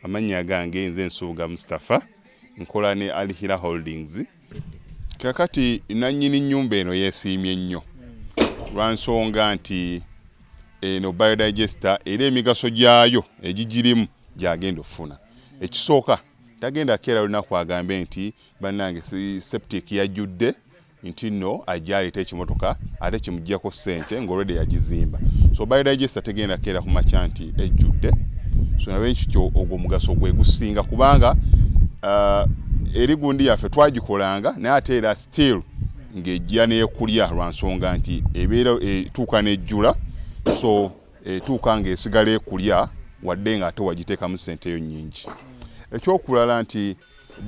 Amanya gange nze Nsuuga Mustafa nkola ne Alihira Holdings. Kakati nannyini nnyumba eno yeesiimye nnyo lwansonga nti eno biodigester era emigaso gyayo egigirimu gyagenda ofuna. Ekisooka tagenda keera lunaku agambe nti bannange septic yajjudde nti nno ajaleeta ekimotoka ate kimuggyako ssente ng'olwedde yagizimba. So biodigester tegenda keera ku makya nti ejjudde. So nalwekyo ogwo mugaso gwe gusinga kubanga eri gundi yaffe twagikolanga naye ate era still ng'ejja n'ekulya lwansonga nti ebeera etuuka n'ejjula. So etuuka ng'esigala ekulya wadde nga ate wagiteekamu ssente yo nnyingi. Ekyokulala nti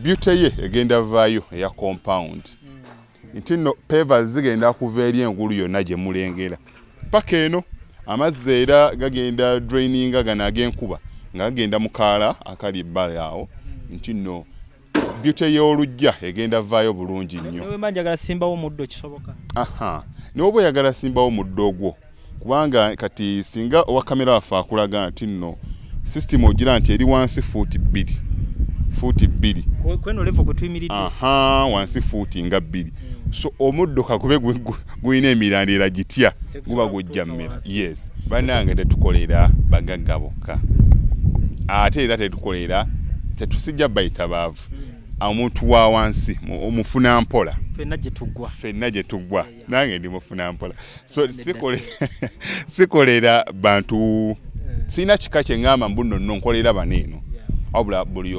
beauty ye egenda vaayo eya compound. Nti nno pavers zigenda kuva eri engulu yonna gye mulengera. Paka eno amazzi era gagenda draininga gano ag'enkuba nga gagenda mu kaala akali ebbali awo. Nti nno beauty y'olujja egenda vaayo bulungi nnyo. Newe manjagala simbawo muddo kisoboka. N'oba oyagala simbawo muddo ogwo kubanga kati singa owa kamera waffe akulaga nti nno system ogira nti eri wansi fuuti 2. Kweno level kwe tuyimiridde. Wansi fuuti nga 2. So omuddo kakube guyina emirandira gitya guba gujja mmera. Yes. Bannange tetukolera bagagga bokka. Ate era tetusijja bayita baavu. Omuntu wa wansi omufuna mpola. Fenna gye tuggwa. Nange ndi mufuna mpola. So sikolera bantu sina kika kye ngamba mbuno nno nkolera baneeno. Wabula buli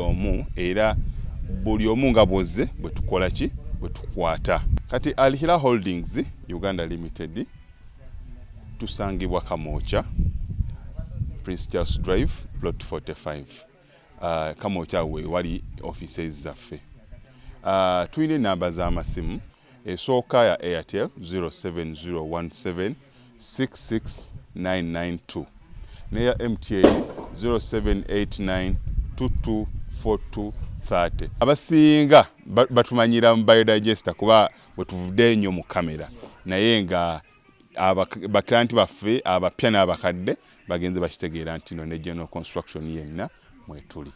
omu nga bwozze bwe tukola ki bwe tukwata. Kati Alihira Holdings Uganda Limited tusangibwa Kamoocha, Prince Charles Drive, Plot 45. Kamoocha we wali offices zaffe. Tuyina namba z'amasimu esooka ya Airtel 07017669992 neya MTN 0789224230. Abasinga batumanyira mu biodigester kuba bwe tuvudde nnyo mu kamera naye nga baklanti baffe abapya n'abakadde bagenze bakitegeera nti no ne general construction yenna mwetuli.